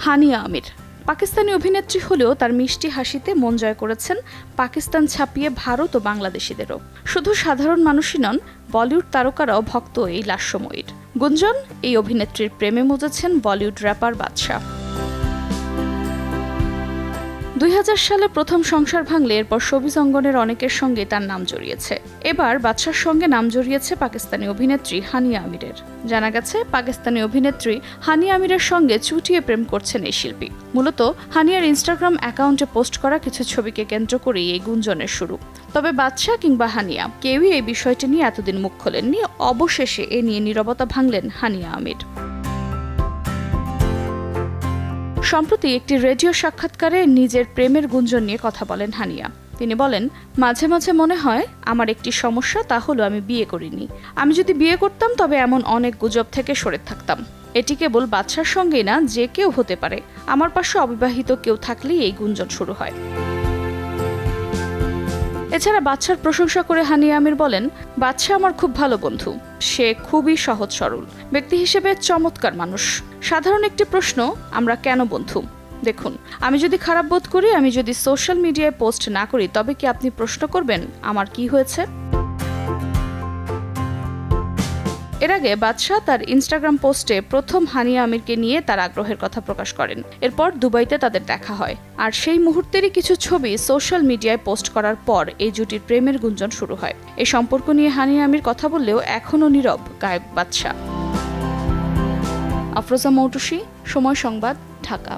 হানিয়া আমির পাকিস্তানি অভিনেত্রী হলেও তার মিষ্টি হাসিতে মন জয় করেছেন পাকিস্তান ছাপিয়ে ভারত ও বাংলাদেশিদেরও। শুধু সাধারণ মানুষই নন, বলিউড তারকারাও ভক্ত এই লাস্যময়ীর। গুঞ্জন, এই অভিনেত্রীর প্রেমে মজেছেন বলিউড র্যাপার বাদশা। 2000 সালে প্রথম সংসার ভাঙলে এরপর শোবিজ অঙ্গনের অনেকের সঙ্গে তার নাম জড়িয়েছে। এবার বাদশার সঙ্গে নাম জড়িয়েছে পাকিস্তানি অভিনেত্রী হানিয়া আমিরের। জানা গেছে, পাকিস্তানি অভিনেত্রী হানিয়া আমিরের সঙ্গে চুটিয়ে প্রেম করছেন এই শিল্পী। মূলত হানিয়ার ইনস্টাগ্রাম অ্যাকাউন্টে পোস্ট করা কিছু ছবিকে কেন্দ্র করেই এই গুঞ্জনের শুরু। তবে বাদশা কিংবা হানিয়া কেউই এই বিষয়টি নিয়ে এতদিন মুখ খোলেননি। অবশেষে এ নিয়ে নীরবতা ভাঙলেন হানিয়া আমির। সম্প্রতি একটি রেডিও সাক্ষাৎকারে নিজের প্রেমের গুঞ্জন নিয়ে কথা বলেন হানিয়া। তিনি বলেন, মাঝে মাঝে মনে হয় আমার একটি সমস্যা, তা হলো আমি বিয়ে করিনি। আমি যদি বিয়ে করতাম তবে এমন অনেক গুজব থেকে সরে থাকতাম। এটি কেবল বাদশার সঙ্গেই না, যে কেউ হতে পারে। আমার পাশে অবিবাহিত কেউ থাকলেই এই গুঞ্জন শুরু হয়। এছাড়া বাদশার প্রশংসা করে হানিয়া আমির বলেন, বাদশা আমার খুব ভালো বন্ধু। সে খুবই সহজ সরল ব্যক্তি হিসেবে চমৎকার মানুষ। সাধারণ একটি প্রশ্ন, আমরা কেন বন্ধু? দেখুন, আমি যদি খারাপ বোধ করি, আমি যদি সোশ্যাল মিডিয়ায় পোস্ট না করি, তবে কি আপনি প্রশ্ন করবেন আমার কি হয়েছে? এর আগে বাদশা তার ইনস্টাগ্রাম পোস্টে প্রথম হানিয়া আমিরকে নিয়ে তার আগ্রহের কথা প্রকাশ করেন। এরপর দুবাইতে তাদের দেখা হয়, আর সেই মুহূর্তেরই কিছু ছবি সোশ্যাল মিডিয়ায় পোস্ট করার পর এই জুটির প্রেমের গুঞ্জন শুরু হয়। এই সম্পর্ক নিয়ে হানিয়া আমির কথা বললেও এখনও নীরব গায়ক বাদশা। আফরোজা মৌটুসী, সময় সংবাদ, ঢাকা।